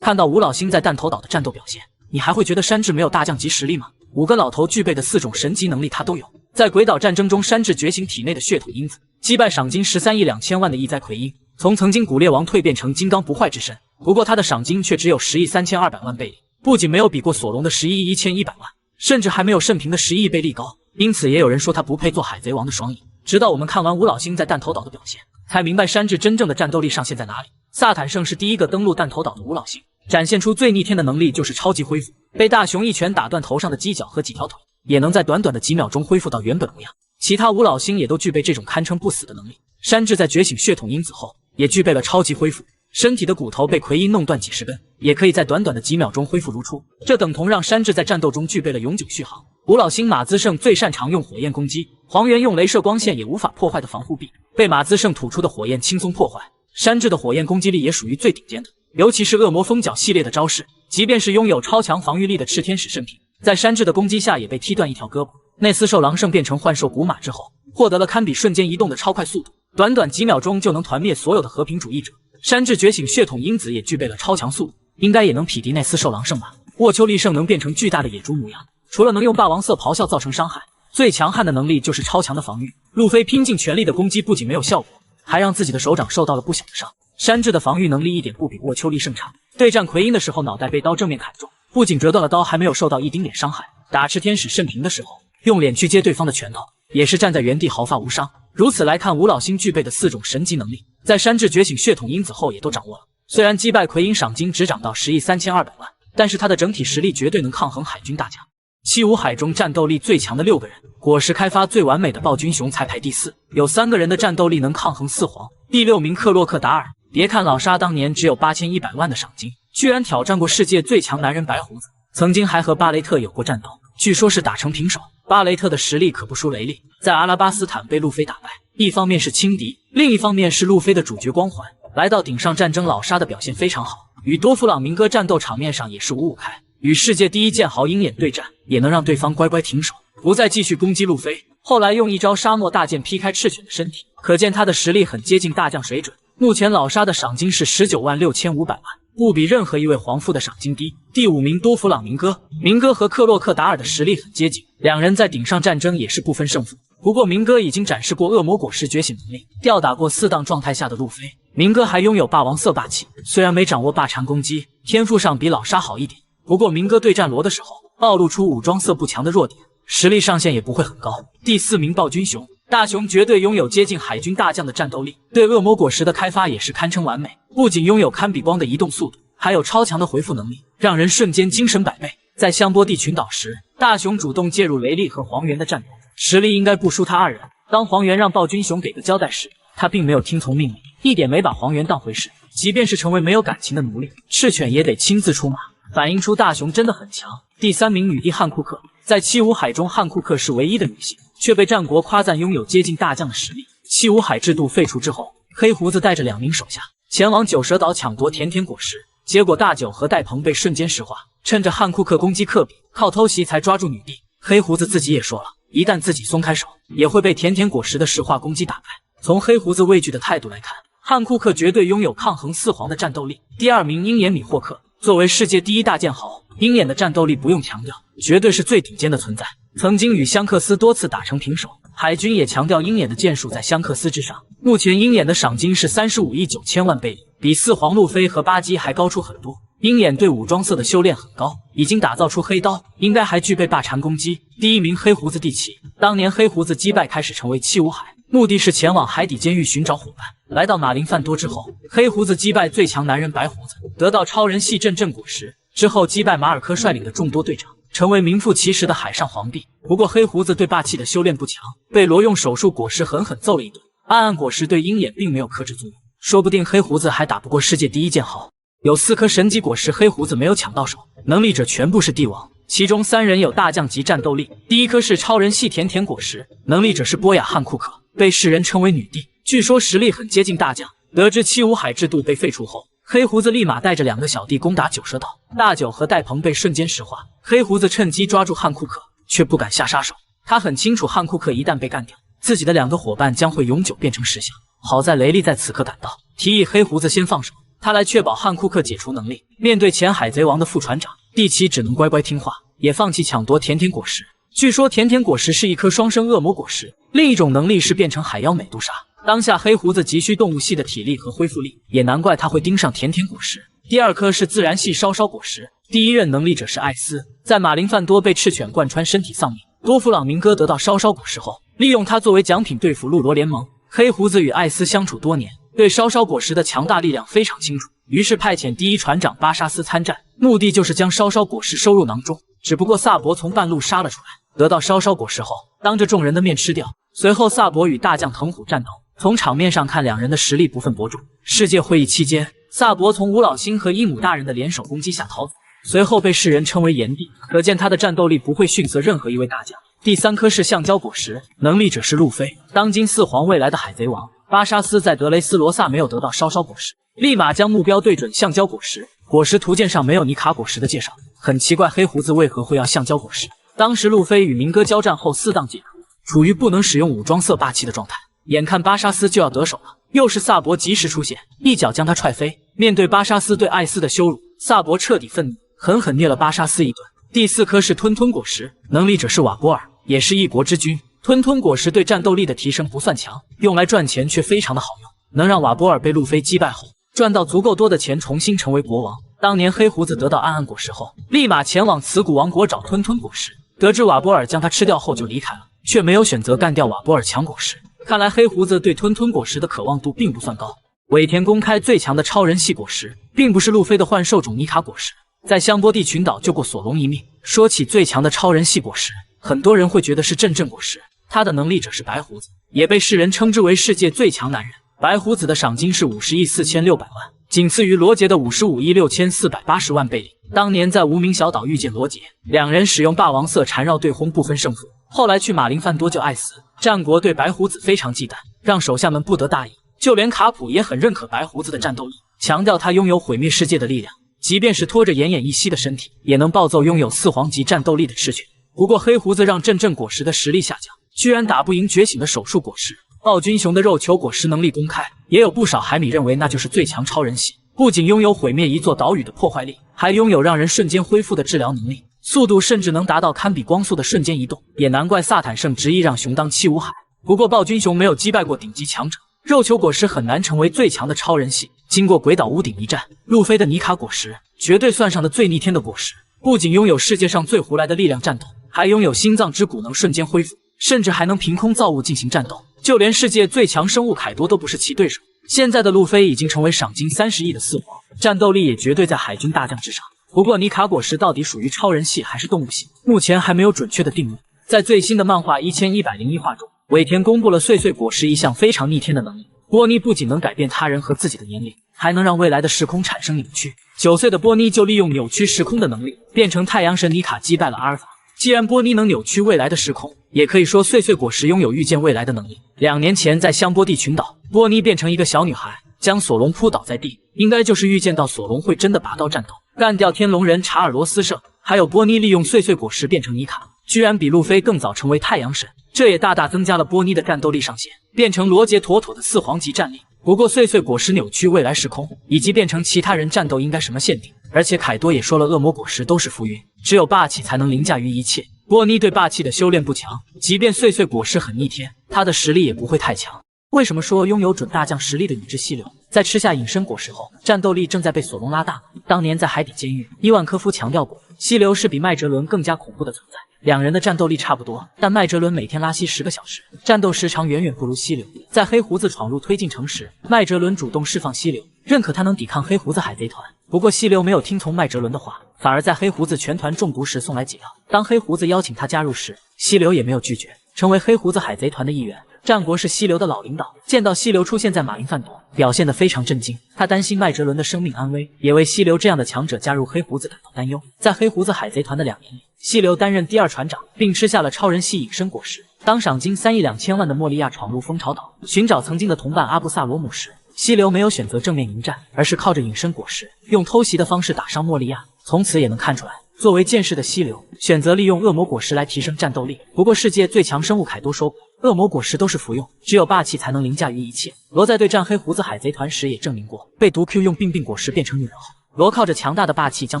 看到吴老星在弹头岛的战斗表现，你还会觉得山治没有大将级实力吗？5个老头具备的4种神级能力他都有。在鬼岛战争中，山治觉醒体内的血统因子，击败赏金13亿2千万的异灾奎因，从曾经古猎王蜕变成金刚不坏之身。不过他的赏金却只有10亿3200万贝利，不仅没有比过索隆的11亿1100万，甚至还没有盛平的11亿贝利高。因此也有人说他不配做海贼王的双翼。直到我们看完吴老星在弹头岛的表现，才明白山治真正的战斗力上限在哪里。萨坦圣是第一个登陆弹头岛的吴老星，展现出最逆天的能力就是超级恢复，被大雄一拳打断头上的犄角和几条腿，也能在短短的几秒钟恢复到原本模样。其他吴老星也都具备这种堪称不死的能力。山治在觉醒血统因子后，也具备了超级恢复，身体的骨头被奎因弄断几十根，也可以在短短的几秒钟恢复如初，这等同让山治在战斗中具备了永久续航。吴老星马兹胜最擅长用火焰攻击，黄猿用镭射光线也无法破坏的防护壁，被马兹胜吐出的火焰轻松破坏。山治的火焰攻击力也属于最顶尖的，尤其是恶魔风角系列的招式，即便是拥有超强防御力的炽天使圣平，在山治的攻击下也被踢断一条胳膊。内斯兽狼圣变成幻兽古马之后，获得了堪比瞬间移动的超快速度，短短几秒钟就能团灭所有的和平主义者。山治觉醒血统因子也具备了超强速度，应该也能匹敌内斯兽狼圣吧。沃丘利圣能变成巨大的野猪模样，除了能用霸王色咆哮造成伤害，最强悍的能力就是超强的防御。路飞拼尽全力的攻击不仅没有效果，还让自己的手掌受到了不小的伤。山治的防御能力一点不比沃丘利圣差，对战奎因的时候脑袋被刀正面砍中，不仅折断了刀，还没有受到一丁点伤害。打炽天使圣平的时候，用脸去接对方的拳头，也是站在原地毫发无伤。如此来看，吴老星具备的4种神级能力，在山治觉醒血统因子后也都掌握了。虽然击败奎因赏金只涨到10亿3200万，但是他的整体实力绝对能抗衡海军大将。七武海中战斗力最强的6个人，果实开发最完美的暴君雄才排第4，有3个人的战斗力能抗衡4皇。第6名克洛克达尔，别看老沙当年只有8100万的赏金，居然挑战过世界最强男人白胡子，曾经还和巴雷特有过战斗，据说是打成平手。巴雷特的实力可不输雷利，在阿拉巴斯坦被路飞打败，一方面是轻敌，另一方面是路飞的主角光环。来到顶上战争，老沙的表现非常好，与多弗朗明哥战斗场面上也是五五开，与世界第一剑豪鹰眼对战，也能让对方乖乖停手，不再继续攻击路飞。后来用一招沙漠大剑劈开赤犬的身体，可见他的实力很接近大将水准。目前老沙的赏金是196500万，不比任何一位皇父的赏金低。第5名多弗朗明哥，明哥和克洛克达尔的实力很接近，两人在顶上战争也是不分胜负。不过明哥已经展示过恶魔果实觉醒能力，吊打过4档状态下的路飞。明哥还拥有霸王色霸气，虽然没掌握霸禅攻击，天赋上比老沙好一点。不过明哥对战罗的时候，暴露出武装色不强的弱点，实力上限也不会很高。第4名暴君雄，大雄绝对拥有接近海军大将的战斗力，对恶魔果实的开发也是堪称完美，不仅拥有堪比光的移动速度，还有超强的回复能力，让人瞬间精神百倍。在香波地群岛时，大雄主动介入雷利和黄猿的战斗，实力应该不输他2人。当黄猿让暴君雄给个交代时，他并没有听从命令，一点没把黄猿当回事。即便是成为没有感情的奴隶，赤犬也得亲自出马，反映出大雄真的很强。第3名女帝汉库克，在七武海中，汉库克是唯一的女性，却被战国夸赞拥有接近大将的实力。七武海制度废除之后，黑胡子带着2名手下前往九蛇岛抢夺甜甜果实，结果大九和戴鹏被瞬间石化，趁着汉库克攻击克比，靠偷袭才抓住女帝。黑胡子自己也说了，一旦自己松开手，也会被甜甜果实的石化攻击打败。从黑胡子畏惧的态度来看，汉库克绝对拥有抗衡4皇的战斗力。第2名鹰眼米霍克，作为世界第1大剑豪，鹰眼的战斗力不用强调，绝对是最顶尖的存在，曾经与香克斯多次打成平手。海军也强调鹰眼的剑术在香克斯之上。目前鹰眼的赏金是35亿9千万贝利，比4皇路飞和巴基还高出很多。鹰眼对武装色的修炼很高，已经打造出黑刀，应该还具备霸禅攻击。第1名黑胡子蒂奇，当年黑胡子击败开始成为七武海，目的是前往海底监狱寻找伙伴。来到马林范多之后，黑胡子击败最强男人白胡子，得到超人系阵果实，之后击败马尔科率领的众多队长，成为名副其实的海上皇帝。不过黑胡子对霸气的修炼不强，被罗用手术果实狠狠揍了一顿。暗暗果实对鹰眼并没有克制作用，说不定黑胡子还打不过世界第1剑豪。有4颗神级果实，黑胡子没有抢到手，能力者全部是帝王，其中3人有大将级战斗力。第1颗是超人系甜甜果实，能力者是波雅汉库克，被世人称为女帝，据说实力很接近大将。得知七武海制度被废除后，黑胡子立马带着2个小弟攻打九蛇岛，大九和戴鹏被瞬间石化。黑胡子趁机抓住汉库克，却不敢下杀手，他很清楚汉库克一旦被干掉，自己的2个伙伴将会永久变成石像。好在雷利在此刻赶到，提议黑胡子先放手，他来确保汉库克解除能力。面对前海贼王的副船长，蒂奇只能乖乖听话，也放弃抢夺甜甜果实。据说甜甜果实是一颗双生恶魔果实，另一种能力是变成海妖美杜莎。当下黑胡子急需动物系的体力和恢复力，也难怪他会盯上甜甜果实。第二颗是自然系烧烧果实，第一任能力者是艾斯。在马林范多被赤犬贯穿身体丧命，多弗朗明哥得到烧烧果实后，利用它作为奖品对付路罗联盟。黑胡子与艾斯相处多年，对烧烧果实的强大力量非常清楚，于是派遣第一船长巴沙斯参战，目的就是将烧烧果实收入囊中。只不过萨博从半路杀了出来，得到烧烧果实后，当着众人的面吃掉。随后萨博与大将藤虎战斗，从场面上看，两人的实力不分伯仲。世界会议期间，萨博从吴老星和伊姆大人的联手攻击下逃走，随后被世人称为炎帝，可见他的战斗力不会逊色任何一位大将。第三颗是橡胶果实，能力者是路飞，当今四皇未来的海贼王。巴沙斯在德雷斯罗萨没有得到烧烧果实，立马将目标对准橡胶果实。果实图鉴上没有尼卡果实的介绍，很奇怪黑胡子为何会要橡胶果实。当时路飞与明哥交战后4档解除，处于不能使用武装色霸气的状态，眼看巴沙斯就要得手了，又是萨博及时出现，一脚将他踹飞。面对巴沙斯对艾斯的羞辱，萨博彻底愤怒，狠狠虐了巴沙斯一顿。第四颗是吞吞果实，能力者是瓦波尔，也是一国之君。吞吞果实对战斗力的提升不算强，用来赚钱却非常的好用，能让瓦波尔被路飞击败后，赚到足够多的钱，重新成为国王。当年黑胡子得到暗暗果实后，立马前往慈古王国找吞吞果实，得知瓦波尔将他吃掉后就离开了，却没有选择干掉瓦波尔抢果实。看来黑胡子对吞吞果实的渴望度并不算高。尾田公开最强的超人系果实，并不是路飞的幻兽种尼卡果实，在香波地群岛救过索隆一命。说起最强的超人系果实，很多人会觉得是阵阵果实，他的能力者是白胡子，也被世人称之为世界最强男人。白胡子的赏金是50亿4600万，仅次于罗杰的55亿6480万贝里。当年在无名小岛遇见罗杰，两人使用霸王色缠绕对轰不分胜负。后来去马林范多救艾斯，战国对白胡子非常忌惮，让手下们不得大意。就连卡普也很认可白胡子的战斗力，强调他拥有毁灭世界的力量，即便是拖着奄奄一息的身体，也能暴揍拥有4皇级战斗力的赤犬。不过黑胡子让阵阵果实的实力下降，居然打不赢觉醒的手术果实。暴君熊的肉球果实能力公开，也有不少海米认为那就是最强超人系，不仅拥有毁灭一座岛屿的破坏力，还拥有让人瞬间恢复的治疗能力，速度甚至能达到堪比光速的瞬间移动。也难怪萨坦圣执意让熊当七武海。不过暴君熊没有击败过顶级强者，肉球果实很难成为最强的超人系。经过鬼岛屋顶一战，路飞的尼卡果实绝对算上的最逆天的果实，不仅拥有世界上最胡来的力量战斗，还拥有心脏之骨能瞬间恢复，甚至还能凭空造物进行战斗，就连世界最强生物凯多都不是其对手。现在的路飞已经成为赏金30亿的4皇，战斗力也绝对在海军大将之上。不过尼卡果实到底属于超人系还是动物系，目前还没有准确的定论。在最新的漫画1101话中，尾田公布了碎碎果实一项非常逆天的能力。波妮不仅能改变他人和自己的年龄，还能让未来的时空产生扭曲。9岁的波妮就利用扭曲时空的能力，变成太阳神尼卡击败了阿尔法。既然波妮能扭曲未来的时空，也可以说碎碎果实拥有预见未来的能力。2年前在香波地群岛，波妮变成一个小女孩，将索隆扑倒在地，应该就是预见到索隆会真的拔刀战斗，干掉天龙人查尔罗斯圣。还有波妮利用碎碎果实变成尼卡，居然比路飞更早成为太阳神，这也大大增加了波妮的战斗力上限，变成罗杰妥妥的4皇级战力。不过碎碎果实扭曲未来时空，以及变成其他人战斗应该什么限定？而且凯多也说了，恶魔果实都是浮云，只有霸气才能凌驾于一切。波妮对霸气的修炼不强，即便碎碎果实很逆天，他的实力也不会太强。为什么说拥有准大将实力的宇智犀流，在吃下隐身果实后，战斗力正在被索隆拉大？当年在海底监狱，伊万科夫强调过，犀流是比麦哲伦更加恐怖的存在。两人的战斗力差不多，但麦哲伦每天拉稀10个小时，战斗时长远远不如犀流。在黑胡子闯入推进城时，麦哲伦主动释放犀流，认可他能抵抗黑胡子海贼团。不过犀流没有听从麦哲伦的话，反而在黑胡子全团中毒时送来解药。当黑胡子邀请他加入时，犀流也没有拒绝，成为黑胡子海贼团的一员。战国是犀流的老领导，见到犀流出现在马林饭多，表现得非常震惊。他担心麦哲伦的生命安危，也为犀流这样的强者加入黑胡子感到担忧。在黑胡子海贼团的2年里，犀流担任第2船长，并吃下了超人系隐身果实。当赏金3亿2千万的莫利亚闯入蜂巢岛，寻找曾经的同伴阿布萨罗姆时，犀流没有选择正面迎战，而是靠着隐身果实，用偷袭的方式打伤莫利亚。从此也能看出来，作为剑士的犀流选择利用恶魔果实来提升战斗力。不过世界最强生物凯多说过，恶魔果实都是服用，只有霸气才能凌驾于一切。罗在对战黑胡子海贼团时也证明过，被毒 Q 用病病果实变成女人后，罗靠着强大的霸气将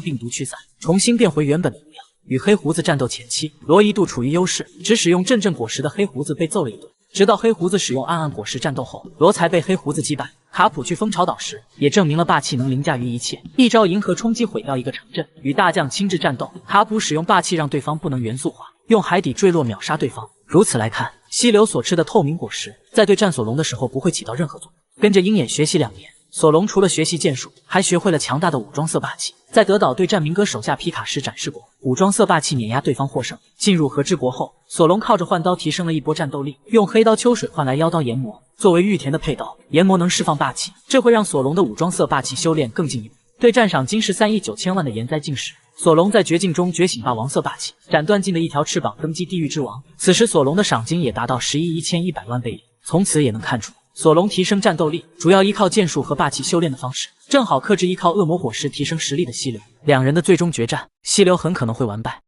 病毒驱散，重新变回原本的模样。与黑胡子战斗前期，罗一度处于优势，只使用阵阵果实的黑胡子被揍了一顿。直到黑胡子使用暗暗果实战斗后，罗才被黑胡子击败。卡普去蜂巢岛时，也证明了霸气能凌驾于一切，一招银河冲击毁掉一个城镇。与大将亲自战斗，卡普使用霸气让对方不能元素化，用海底坠落秒杀对方。如此来看，溪流所吃的透明果实，在对战索隆的时候不会起到任何作用。跟着鹰眼学习2年，索隆除了学习剑术，还学会了强大的武装色霸气。在德岛对战明哥手下皮卡时展示过武装色霸气碾压对方获胜。进入和之国后，索隆靠着换刀提升了一波战斗力，用黑刀秋水换来妖刀炎魔。作为玉田的配刀，炎魔能释放霸气，这会让索隆的武装色霸气修炼更进一步。对战赏金13亿9千万的炎灾境时，索隆在绝境中觉醒霸王色霸气，斩断尽的一条翅膀，登基地狱之王。此时索隆的赏金也达到11亿1100万倍率。从此也能看出，索隆提升战斗力主要依靠剑术和霸气修炼的方式，正好克制依靠恶魔果实提升实力的溪流。两人的最终决战，溪流很可能会完败。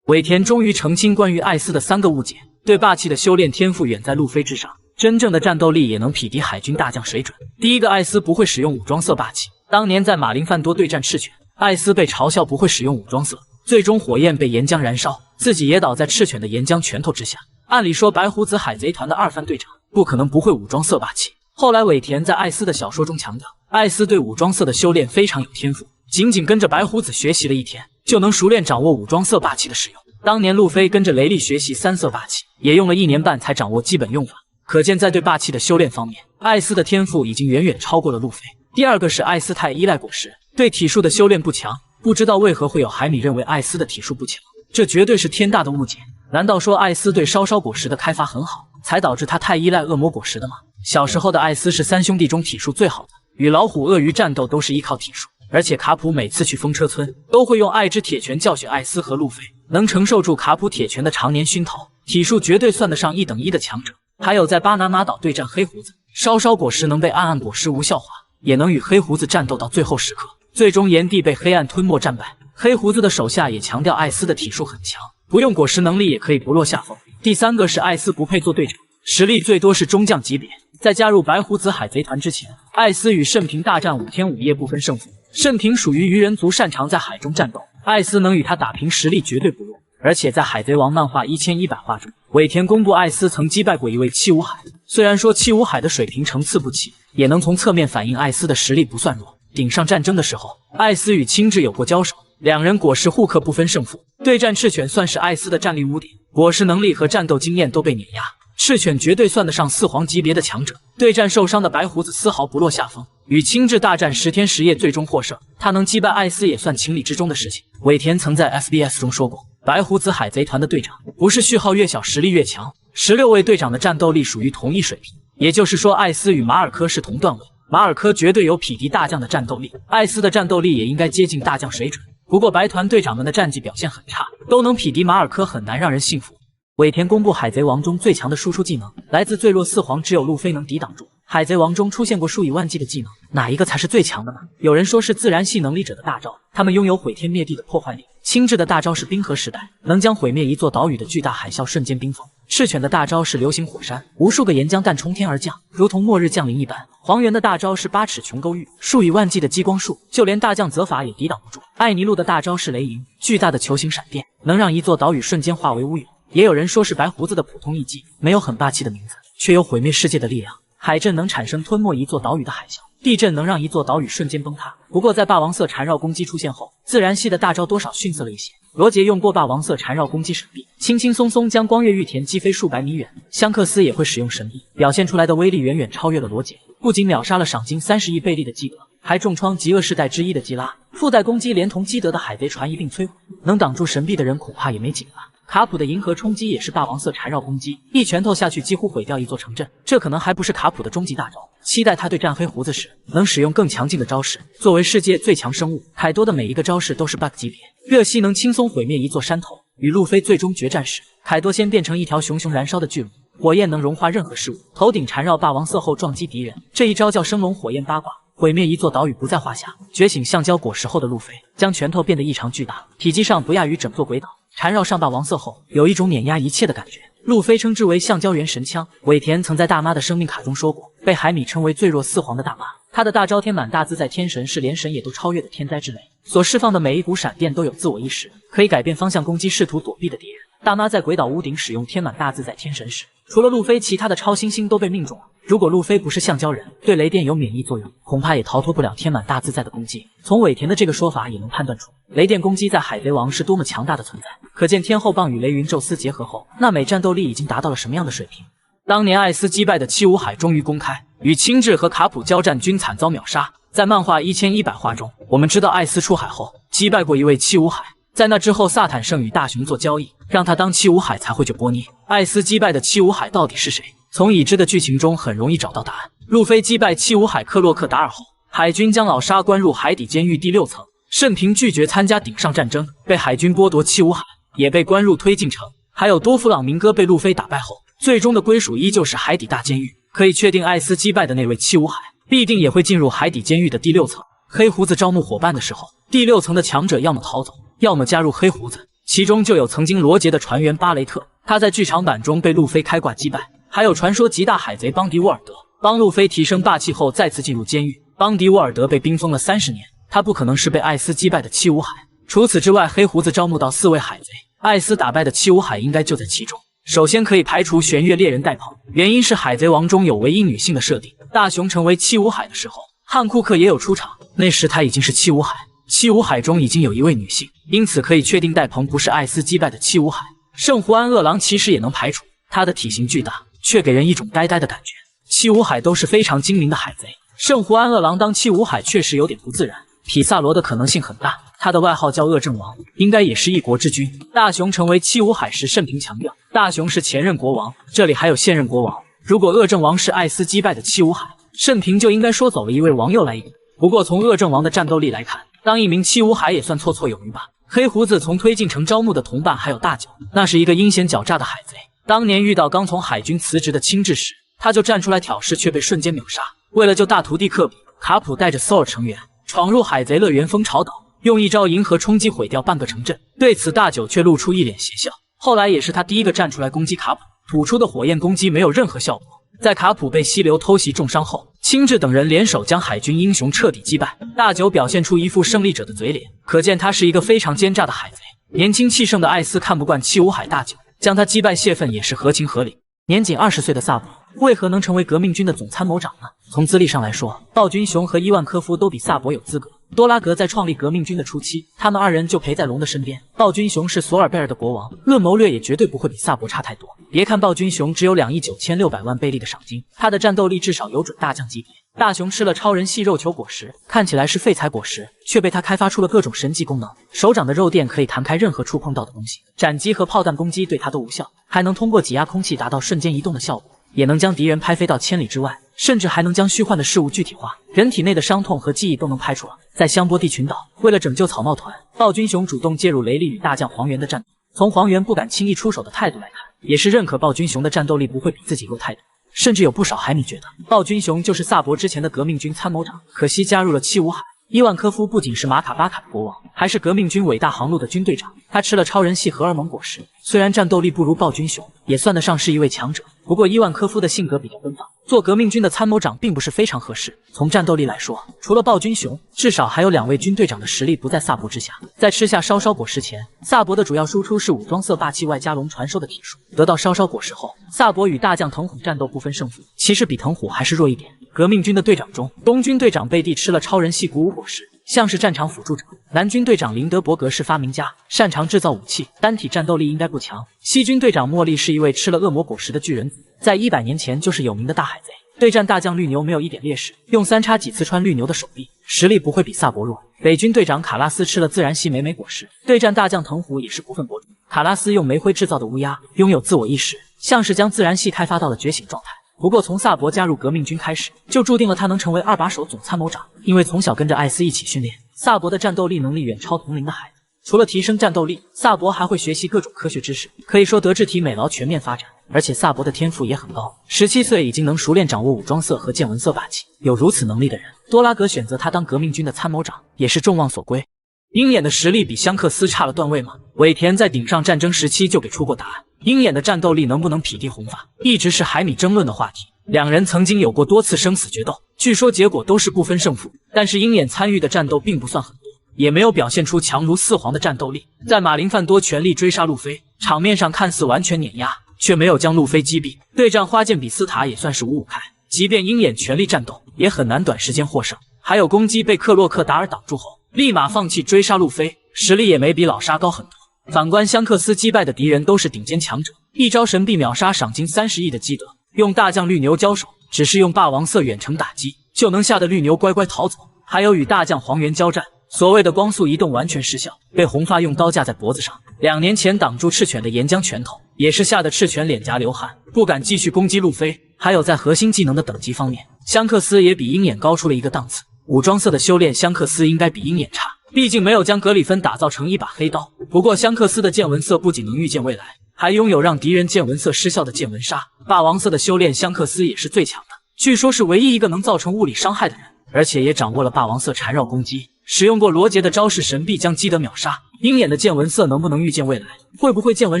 尾田终于澄清关于艾斯的3个误解，对霸气的修炼天赋远在路飞之上，真正的战斗力也能匹敌海军大将水准。第一个，艾斯不会使用武装色霸气。当年在马林范多对战赤犬，艾斯被嘲笑不会使用武装色，最终火焰被岩浆燃烧，自己也倒在赤犬的岩浆拳头之下。按理说白胡子海贼团的2番队长不可能不会武装色霸气。后来尾田在艾斯的小说中强调，艾斯对武装色的修炼非常有天赋，仅仅跟着白胡子学习了1天，就能熟练掌握武装色霸气的使用。当年路飞跟着雷利学习3色霸气，也用了1年半才掌握基本用法。可见在对霸气的修炼方面，艾斯的天赋已经远远超过了路飞。第二个是艾斯太依赖果实，对体术的修炼不强。不知道为何会有海米认为艾斯的体术不强，这绝对是天大的误解。难道说艾斯对烧果实的开发很好，才导致他太依赖恶魔果实的吗？小时候的艾斯是3兄弟中体术最好的，与老虎、鳄鱼战斗都是依靠体术。而且卡普每次去风车村都会用爱之铁拳教训艾斯和路飞，能承受住卡普铁拳的常年熏陶，体术绝对算得上1等1的强者。还有在巴拿马岛对战黑胡子，烧果实能被暗暗果实无效化，也能与黑胡子战斗到最后时刻，最终炎帝被黑暗吞没战败。黑胡子的手下也强调艾斯的体术很强，不用果实能力也可以不落下风。第三个是艾斯不配做队长，实力最多是中将级别。在加入白胡子海贼团之前，艾斯与圣平大战5天5夜不分胜负。圣平属于鱼人族，擅长在海中战斗，艾斯能与他打平，实力绝对不弱。而且在海贼王漫画1100话中，尾田公布艾斯曾击败过一位气无海，虽然说气无海的水平层次不齐，也能从侧面反映艾斯的实力不算弱。顶上战争的时候，艾斯与青雉有过交手，两人果实互克不分胜负。对战赤犬算是艾斯的战力污点，果实能力和战斗经验都被碾压，赤犬绝对算得上4皇级别的强者。对战受伤的白胡子丝毫不落下风，与青雉大战10天10夜最终获胜，他能击败艾斯也算情理之中的事情。尾田曾在 SBS 中说过，白胡子海贼团的队长不是序号越小实力越强，16位队长的战斗力属于同一水平，也就是说艾斯与马尔科是同段位，马尔科绝对有匹敌大将的战斗力，艾斯的战斗力也应该接近大将水准。不过白团队长们的战绩表现很差，都能匹敌马尔科很难让人信服。尾田公布海贼王中最强的输出技能，来自最弱4皇，只有路飞能抵挡住。海贼王中出现过数以万计的技能，哪一个才是最强的呢？有人说是自然系能力者的大招，他们拥有毁天灭地的破坏力。青雉的大招是冰河时代，能将毁灭一座岛屿的巨大海啸瞬间冰封。赤犬的大招是流星火山，无数个岩浆弹冲天而降，如同末日降临一般。黄猿的大招是8尺琼勾玉，数以万计的激光束，就连大将泽法也抵挡不住。艾尼路的大招是雷霆，巨大的球形闪电，能让一座岛屿瞬间化为乌有。也有人说是白胡子的普通艺伎，没有很霸气的名字，却有毁灭世界的力量。海震能产生吞没一座岛屿的海啸，地震能让一座岛屿瞬间崩塌。不过在霸王色缠绕攻击出现后，自然系的大招多少逊色了一些。罗杰用过霸王色缠绕攻击闪避，轻轻松松将光月玉田击飞数百米远。香克斯也会使用神臂，表现出来的威力远远超越了罗杰，不仅秒杀了赏金30亿贝利的基德，还重创极恶世代之一的基拉，附带攻击连同基德的海贼船一并摧毁。能挡住神臂的人恐怕也没几个了。卡普的银河冲击也是霸王色缠绕攻击，一拳头下去几乎毁掉一座城镇，这可能还不是卡普的终极大招。期待他对战黑胡子时能使用更强劲的招式。作为世界最强生物，凯多的每一个招式都是 bug 级别，热吸能轻松毁灭一座山头。与路飞最终决战时，凯多先变成一条熊熊燃烧的巨龙，火焰能融化任何事物，头顶缠绕霸王色后撞击敌人，这一招叫升龙火焰八卦，毁灭一座岛屿不在话下。觉醒橡胶果实后的路飞将拳头变得异常巨大，体积上不亚于整座鬼岛。缠绕上霸王色后，有一种碾压一切的感觉。路飞称之为橡胶原神枪。尾田曾在大妈的生命卡中说过，被海米称为最弱四皇的大妈，她的大招天满大自在天神是连神也都超越的天灾之雷，所释放的每一股闪电都有自我意识，可以改变方向攻击试图躲避的敌人。大妈在鬼岛屋顶使用天满大自在天神时，除了路飞，其他的超新星都被命中了。如果路飞不是橡胶人，对雷电有免疫作用，恐怕也逃脱不了天满大自在的攻击。从尾田的这个说法也能判断出，雷电攻击在海贼王是多么强大的存在，可见天后棒与雷云宙斯结合后，娜美战斗力已经达到了什么样的水平。当年艾斯击败的七武海终于公开，与青雉和卡普交战均惨遭秒杀。在漫画1100话中，我们知道艾斯出海后击败过一位七武海，在那之后萨坦圣与大雄做交易，让他当七武海才会救波妮。艾斯击败的七武海到底是谁？从已知的剧情中很容易找到答案。路飞击败七武海克洛克达尔后，海军将老沙关入海底监狱第6层，盛平拒绝参加顶上战争，被海军剥夺七武海，也被关入推进城。还有多弗朗明哥被路飞打败后，最终的归属依旧是海底大监狱。可以确定，艾斯击败的那位七武海必定也会进入海底监狱的第6层。黑胡子招募伙伴的时候，第6层的强者要么逃走，要么加入黑胡子，其中就有曾经罗杰的船员巴雷特，他在剧场版中被路飞开挂击败。还有传说极大海贼邦迪沃尔德，帮路飞提升霸气后再次进入监狱。邦迪沃尔德被冰封了30年，他不可能是被艾斯击败的七武海。除此之外，黑胡子招募到4位海贼，艾斯打败的七武海应该就在其中。首先可以排除玄月猎人戴鹏，原因是海贼王中有唯一女性的设定。大雄成为七武海的时候，汉库克也有出场，那时他已经是七武海，七武海中已经有一位女性，因此可以确定戴鹏不是艾斯击败的七武海。圣胡安恶狼其实也能排除，他的体型巨大，却给人一种呆呆的感觉。七武海都是非常精明的海贼，圣胡安恶狼当七武海确实有点不自然。匹萨罗的可能性很大，他的外号叫恶政王，应该也是一国之君。大雄成为七武海时，盛平强调大雄是前任国王，这里还有现任国王。如果恶政王是艾斯击败的七武海，盛平就应该说走了一位王又来一个。不过从恶政王的战斗力来看，当一名七武海也算绰绰有余吧。黑胡子从推进城招募的同伴还有大九，那是一个阴险狡诈的海贼。当年遇到刚从海军辞职的青雉时，他就站出来挑事，却被瞬间秒杀。为了救大徒弟科比，卡普带着索尔成员闯入海贼乐园蜂巢岛，用一招银河冲击毁掉半个城镇。对此大九却露出一脸邪笑。后来也是他第一个站出来攻击卡普，吐出的火焰攻击没有任何效果。在卡普被溪流偷袭重伤后，青雉等人联手将海军英雄彻底击败。大九表现出一副胜利者的嘴脸，可见他是一个非常奸诈的海贼。年轻气盛的艾斯看不惯七武海大九，将他击败泄愤也是合情合理。年仅20岁的萨博为何能成为革命军的总参谋长呢？从资历上来说，暴君雄和伊万科夫都比萨博有资格。多拉格在创立革命军的初期，他们2人就陪在龙的身边。暴君雄是索尔贝尔的国王，论谋略也绝对不会比萨博差太多。别看暴君雄只有2亿9600万贝利的赏金，他的战斗力至少有准大将级别。大雄吃了超人系肉球果实，看起来是废材果实，却被他开发出了各种神级功能。手掌的肉垫可以弹开任何触碰到的东西，斩击和炮弹攻击对他都无效，还能通过挤压空气达到瞬间移动的效果，也能将敌人拍飞到千里之外，甚至还能将虚幻的事物具体化，人体内的伤痛和记忆都能拍出来。在香波地群岛，为了拯救草帽团，暴君雄主动介入雷利与大将黄猿的战斗。从黄猿不敢轻易出手的态度来看，也是认可暴君雄的战斗力不会比自己弱太多。甚至有不少海迷觉得暴君雄就是萨博之前的革命军参谋长，可惜加入了七武海。伊万科夫不仅是马卡巴卡的国王，还是革命军伟大航路的军队长。他吃了超人系荷尔蒙果实，虽然战斗力不如暴君雄，也算得上是一位强者。不过伊万科夫的性格比较奔放，做革命军的参谋长并不是非常合适。从战斗力来说，除了暴君雄，至少还有2位军队长的实力不在萨博之下。在吃下烧烧果实前，萨博的主要输出是武装色霸气外加龙传授的体术。得到烧烧果实后，萨博与大将藤虎战斗不分胜负，其实比藤虎还是弱一点。革命军的队长中，东军队长贝蒂吃了超人系鼓舞果实，像是战场辅助者。南军队长林德伯格是发明家，擅长制造武器，单体战斗力应该不强。西军队长莫莉是一位吃了恶魔果实的巨人子，在100年前就是有名的大海贼，对战大将绿牛没有一点劣势，用3叉戟刺穿绿牛的手臂，实力不会比萨博弱。北军队长卡拉斯吃了自然系莓莓果实，对战大将藤虎也是不分伯仲。卡拉斯用煤灰制造的乌鸦，拥有自我意识，像是将自然系开发到了觉醒状态。不过从萨博加入革命军开始，就注定了他能成为2把手总参谋长，因为从小跟着艾斯一起训练，萨博的战斗力能力远超同龄的孩子。除了提升战斗力，萨博还会学习各种科学知识，可以说德智体美劳全面发展。而且萨博的天赋也很高，17岁已经能熟练掌握武装色和见闻色霸气。有如此能力的人，多拉格选择他当革命军的参谋长，也是众望所归。鹰眼的实力比香克斯差了段位吗？尾田在顶上战争时期就给出过答案，鹰眼的战斗力能不能匹敌红发，一直是海米争论的话题。两人曾经有过多次生死决斗，据说结果都是不分胜负，但是鹰眼参与的战斗并不算很多，也没有表现出强如四皇的战斗力。在马林范多全力追杀路飞，场面上看似完全碾压，却没有将路飞击毙。对战花剑比斯塔也算是五五开，即便鹰眼全力战斗，也很难短时间获胜。还有攻击被克洛克达尔挡住后，立马放弃追杀路飞，实力也没比老沙高很多。反观香克斯击败的敌人都是顶尖强者，一招神臂秒杀赏金30亿的基德，用大将绿牛交手，只是用霸王色远程打击就能吓得绿牛乖乖逃走。还有与大将黄猿交战，所谓的光速移动完全失效，被红发用刀架在脖子上。2年前挡住赤犬的岩浆拳头，也是吓得赤犬脸颊流汗，不敢继续攻击路飞。还有在核心技能的等级方面，香克斯也比鹰眼高出了一个档次。武装色的修炼，香克斯应该比鹰眼差，毕竟没有将格里芬打造成一把黑刀。不过香克斯的剑纹色不仅能预见未来，还拥有让敌人剑纹色失效的剑纹杀。霸王色的修炼，香克斯也是最强的，据说是唯一一个能造成物理伤害的人，而且也掌握了霸王色缠绕攻击，使用过罗杰的招式神臂将基德秒杀。鹰眼的剑纹色能不能预见未来，会不会剑纹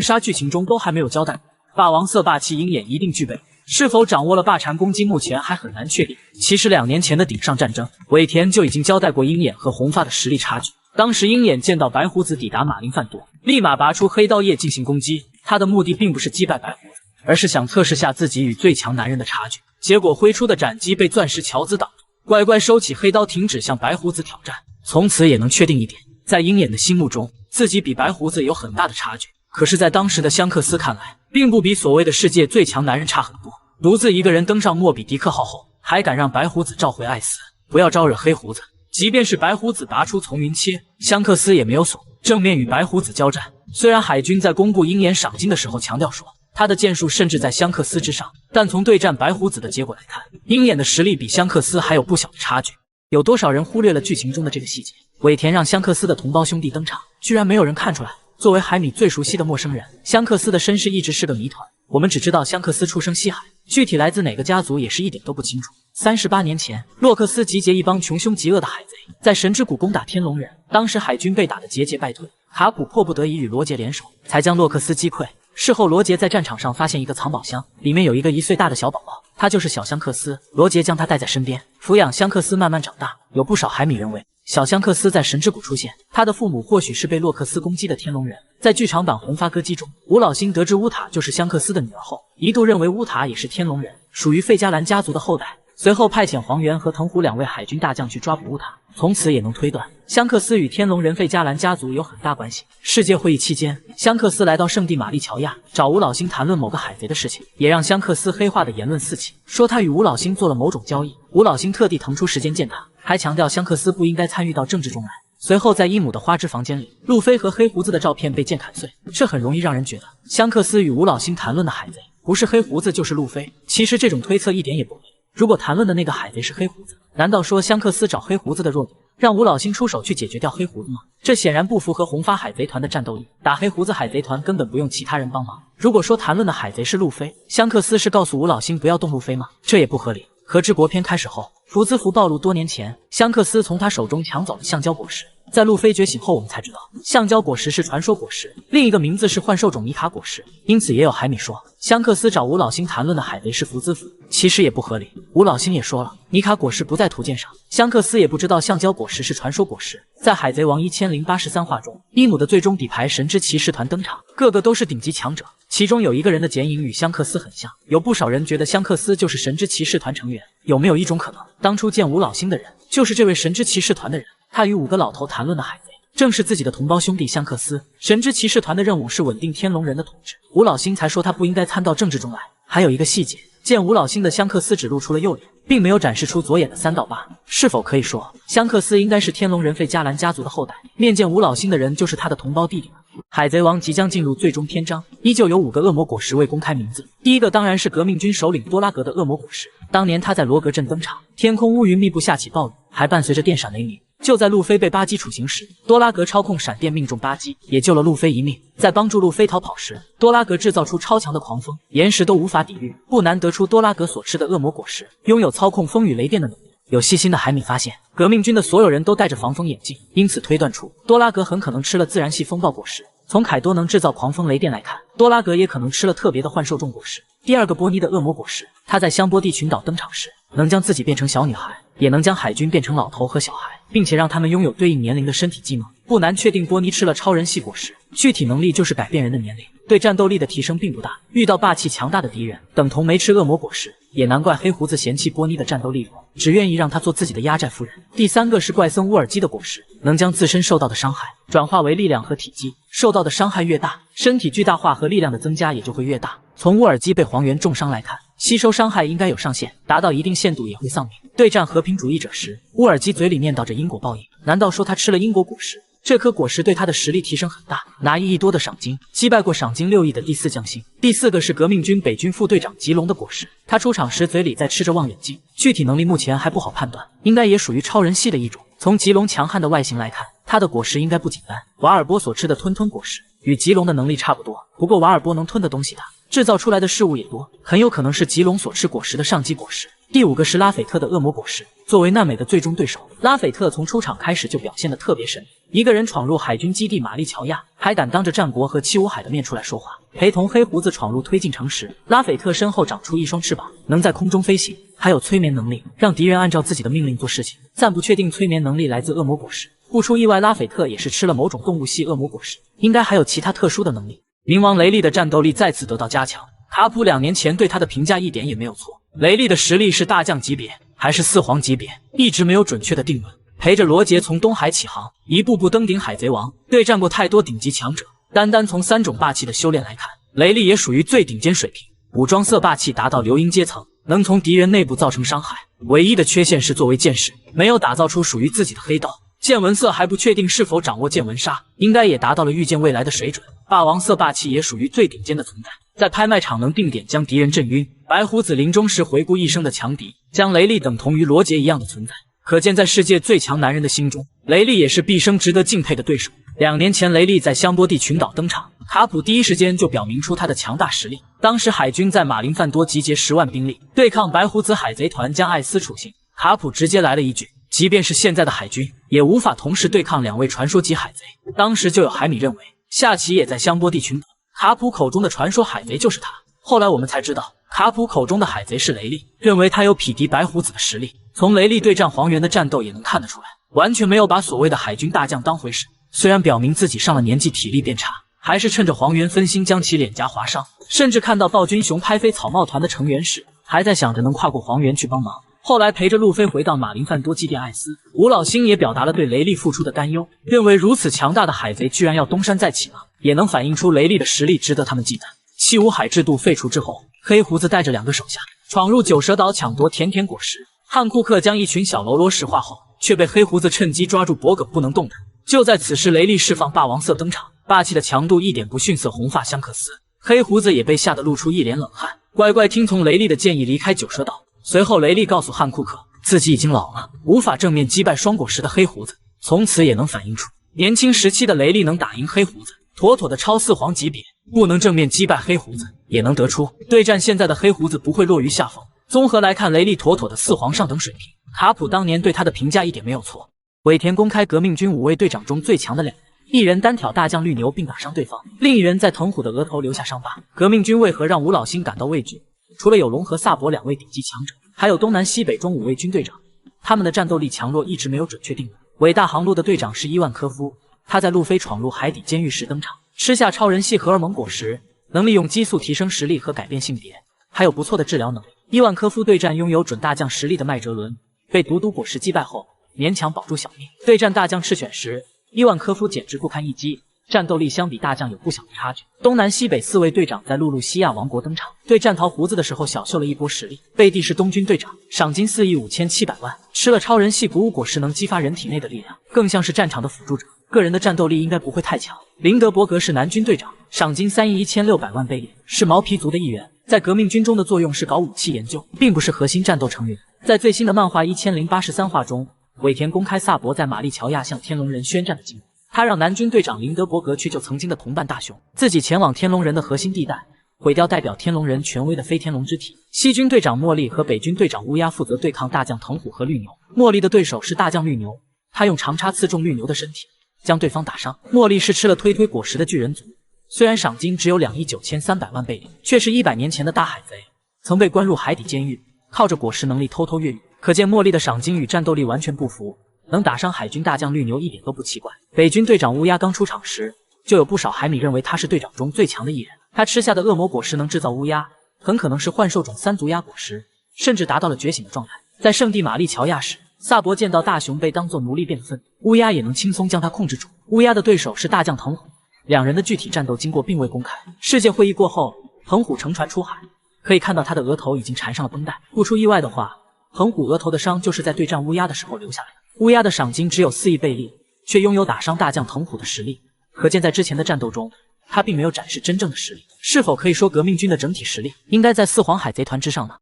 杀，剧情中都还没有交代。霸王色霸气，鹰眼一定具备。是否掌握了霸缠攻击，目前还很难确定。其实2年前的顶上战争，尾田就已经交代过鹰眼和红发的实力差距。当时鹰眼见到白胡子抵达马林范多，立马拔出黑刀叶进行攻击，他的目的并不是击败白胡子，而是想测试下自己与最强男人的差距。结果挥出的斩击被钻石乔兹挡住，乖乖收起黑刀，停止向白胡子挑战。从此也能确定一点，在鹰眼的心目中，自己比白胡子有很大的差距。可是在当时的香克斯看来，并不比所谓的世界最强男人差很多。独自一个人登上莫比迪克号后，还敢让白胡子召回艾斯，不要招惹黑胡子。即便是白胡子拔出从云切，香克斯也没有怂，正面与白胡子交战。虽然海军在公布鹰眼赏金的时候强调说他的剑术甚至在香克斯之上，但从对战白胡子的结果来看，鹰眼的实力比香克斯还有不小的差距。有多少人忽略了剧情中的这个细节？尾田让香克斯的同胞兄弟登场，居然没有人看出来。作为海米最熟悉的陌生人，香克斯的身世一直是个谜团。我们只知道香克斯出生西海，具体来自哪个家族也是一点都不清楚。38年前，洛克斯集结一帮穷凶极恶的海贼，在神之谷攻打天龙人，当时海军被打得节节败退，卡古迫不得已与罗杰联手，才将洛克斯击溃。事后罗杰在战场上发现一个藏宝箱，里面有一个1岁大的小宝宝，他就是小香克斯。罗杰将他带在身边，抚养香克斯慢慢长大。有不少海米认为小香克斯在神之谷出现，他的父母或许是被洛克斯攻击的天龙人。在剧场版红发歌姬中，吴老星得知乌塔就是香克斯的女儿后，一度认为乌塔也是天龙人，属于费加兰家族的后代。随后派遣黄猿和藤虎2位海军大将去抓捕乌塔，从此也能推断香克斯与天龙人费加兰家族有很大关系。世界会议期间，香克斯来到圣地玛丽乔亚，找吴老星谈论某个海贼的事情，也让香克斯黑化的言论四起，说他与吴老星做了某种交易。吴老星特地腾出时间见他，还强调香克斯不应该参与到政治中来。随后在伊姆的花枝房间里，路飞和黑胡子的照片被剑砍碎，这很容易让人觉得香克斯与吴老星谈论的海贼不是黑胡子就是路飞。其实这种推测一点也不合理。如果谈论的那个海贼是黑胡子，难道说香克斯找黑胡子的弱点，让吴老星出手去解决掉黑胡子吗？这显然不符合红发海贼团的战斗力，打黑胡子海贼团根本不用其他人帮忙。如果说谈论的海贼是路飞，香克斯是告诉吴老星不要动路飞吗？这也不合理。和之国篇开始后，福兹福暴露多年前香克斯从他手中抢走了橡胶果实，在路飞觉醒后，我们才知道橡胶果实是传说果实，另一个名字是幻兽种尼卡果实。因此也有海米说香克斯找吴老星谈论的海贼是福兹福，其实也不合理。吴老星也说了，尼卡果实不在图鉴上，香克斯也不知道橡胶果实是传说果实。在海贼王1083话中，伊姆的最终底牌神之骑士团登场，个个都是顶级强者，其中有一个人的剪影与香克斯很像，有不少人觉得香克斯就是神之骑士团成员。有没有一种可能，当初见吴老星的人就是这位神之骑士团的人？他与5个老头谈论的海贼正是自己的同胞兄弟香克斯。神之骑士团的任务是稳定天龙人的统治，吴老星才说他不应该参到政治中来。还有一个细节，见吴老星的香克斯只露出了右脸，并没有展示出左眼的3到8，是否可以说香克斯应该是天龙人费加兰家族的后代？面见吴老星的人就是他的同胞弟弟吗？海贼王即将进入最终篇章，依旧有5个恶魔果实未公开名字。第一个当然是革命军首领多拉格的恶魔果实，当年他在罗格镇登场，天空乌云密布，下起暴雨，还伴随着电闪雷鸣。就在路飞被巴基处刑时，多拉格操控闪电命中巴基，也救了路飞一命。在帮助路飞逃跑时，多拉格制造出超强的狂风，岩石都无法抵御，不难得出多拉格所吃的恶魔果实拥有操控风与雷电的能力。有细心的海米发现，革命军的所有人都戴着防风眼镜，因此推断出多拉格很可能吃了自然系风暴果实。从凯多能制造狂风雷电来看，多拉格也可能吃了特别的幻兽种果实。第二个波尼的恶魔果实，他在香波地群岛登场时，能将自己变成小女孩，也能将海军变成老头和小孩，并且让他们拥有对应年龄的身体机能。不难确定波尼吃了超人系果实，具体能力就是改变人的年龄，对战斗力的提升并不大。遇到霸气强大的敌人，等同没吃恶魔果实。也难怪黑胡子嫌弃波尼的战斗力弱，只愿意让他做自己的压寨夫人。第三个是怪僧乌尔基的果实，能将自身受到的伤害转化为力量和体积，受到的伤害越大，身体巨大化和力量的增加也就会越大。从乌尔基被黄猿重伤来看，吸收伤害应该有上限，达到一定限度也会丧命。对战和平主义者时，乌尔基嘴里念叨着因果报应，难道说他吃了因果果实？这颗果实对他的实力提升很大，拿1亿多的赏金击败过赏金6亿的第4将星。第四个是革命军北军副队长吉隆的果实，他出场时嘴里在吃着望远镜，具体能力目前还不好判断，应该也属于超人系的一种。从吉隆强悍的外形来看，他的果实应该不简单。瓦尔波所吃的吞果实与吉隆的能力差不多，不过瓦尔波能吞的东西大，制造出来的事物也多，很有可能是吉隆所吃果实的上级果实。第五个是拉斐特的恶魔果实，作为难美的最终对手，拉斐特从出场开始就表现得特别神秘。一个人闯入海军基地玛丽乔亚，还敢当着战国和七武海的面出来说话。陪同黑胡子闯入推进城时，拉斐特身后长出一双翅膀，能在空中飞行，还有催眠能力，让敌人按照自己的命令做事情。暂不确定催眠能力来自恶魔果实，不出意外，拉斐特也是吃了某种动物系恶魔果实，应该还有其他特殊的能力。冥王雷利的战斗力再次得到加强，卡普2年前对他的评价一点也没有错。雷利的实力是大将级别还是4皇级别，一直没有准确的定论。陪着罗杰从东海起航，一步步登顶海贼王，对战过太多顶级强者。单从3种霸气的修炼来看，雷利也属于最顶尖水平。武装色霸气达到流鹰阶层，能从敌人内部造成伤害。唯一的缺陷是作为剑士，没有打造出属于自己的黑刀。剑纹色还不确定是否掌握剑纹杀，应该也达到了预见未来的水准。霸王色霸气也属于最顶尖的存在，在拍卖场能定点将敌人震晕。白胡子临终时回顾一生的强敌，将雷利等同于罗杰一样的存在。可见在世界最强男人的心中，雷利也是毕生值得敬佩的对手。2年前雷利在香波地群岛登场，卡普第一时间就表明出他的强大实力。当时海军在马林范多集结10万兵力对抗白胡子海贼团将艾斯处刑，卡普直接来了一句，即便是现在的海军也无法同时对抗2位传说级海贼。当时就有海米认为夏奇也在香波地群岛，卡普口中的传说海贼就是他。后来我们才知道，卡普口中的海贼是雷利，认为他有匹敌白胡子的实力。从雷利对战黄猿的战斗也能看得出来，完全没有把所谓的海军大将当回事。虽然表明自己上了年纪体力变差，还是趁着黄猿分心将其脸颊划伤，甚至看到暴君熊拍飞草帽团的成员时，还在想着能跨过黄猿去帮忙。后来陪着路飞回到马林范多祭奠艾斯，吴老星也表达了对雷利付出的担忧，认为如此强大的海贼居然要东山再起了，也能反映出雷利的实力值得他们忌惮。七武海制度废除之后，黑胡子带着2个手下闯入九蛇岛抢夺甜果实。汉库克将一群小喽啰石化后，却被黑胡子趁机抓住脖颈不能动弹。就在此时，雷利释放霸王色登场，霸气的强度一点不逊色红发香克斯。黑胡子也被吓得露出一脸冷汗，乖乖听从雷利的建议离开九蛇岛。随后雷利告诉汉库克，自己已经老了，无法正面击败双果实的黑胡子，从此也能反映出年轻时期的雷利能打赢黑胡子，妥妥的超4皇级别。不能正面击败黑胡子，也能得出对战现在的黑胡子不会落于下风。综合来看，雷利妥妥的4皇上等水平。卡普当年对他的评价一点没有错。尾田公开革命军5位队长中最强的2人，一人单挑大将绿牛并打伤对方，另一人在藤虎的额头留下伤疤。革命军为何让吴老星感到畏惧？除了有龙和萨博2位顶级强者，还有东南西北中5位军队长，他们的战斗力强弱一直没有准确定论。伟大航路的队长是伊万科夫，他在路飞闯入海底监狱时登场，吃下超人系荷尔蒙果实，能利用激素提升实力和改变性别，还有不错的治疗能力。伊万科夫对战拥有准大将实力的麦哲伦，被毒果实击败后勉强保住小命。对战大将赤犬时，伊万科夫简直不堪一击，战斗力相比大将有不小的差距。东南西北4位队长在露露西亚王国登场，对战桃胡子的时候小秀了一波实力。贝蒂是东军队长，赏金4亿5700万，吃了超人系谷物果实能激发人体内的力量，更像是战场的辅助者，个人的战斗力应该不会太强。林德伯格是南军队长，赏金3亿1600万贝利，是毛皮族的一员，在革命军中的作用是搞武器研究，并不是核心战斗成员。在最新的漫画1083话中，尾田公开萨博在玛丽乔亚向天龙人宣战的经过，他让南军队长林德伯格去救曾经的同伴大雄，自己前往天龙人的核心地带，毁掉代表天龙人权威的飞天龙之体。西军队长茉莉和北军队长乌鸦负责对抗大将藤虎和绿牛。茉莉的对手是大将绿牛，他用长叉刺中绿牛的身体，将对方打伤。茉莉是吃了推推果实的巨人族，虽然赏金只有2亿9300万贝里，却是100年前的大海贼，曾被关入海底监狱，靠着果实能力偷偷越狱。可见茉莉的赏金与战斗力完全不符，能打伤海军大将绿牛一点都不奇怪。北军队长乌鸦刚出场时，就有不少海米认为他是队长中最强的一人。他吃下的恶魔果实能制造乌鸦，很可能是幻兽种三足鸦果实，甚至达到了觉醒的状态。在圣地玛丽乔亚时，萨博见到大熊被当作奴隶变愤，乌鸦也能轻松将他控制住。乌鸦的对手是大将藤虎，两人的具体战斗经过并未公开。世界会议过后，藤虎乘船出海，可以看到他的额头已经缠上了绷带。不出意外的话，藤虎额头的伤就是在对战乌鸦的时候留下来的。乌鸦的赏金只有4亿贝利，却拥有打伤大将藤虎的实力，可见在之前的战斗中，他并没有展示真正的实力。是否可以说革命军的整体实力应该在四皇海贼团之上呢？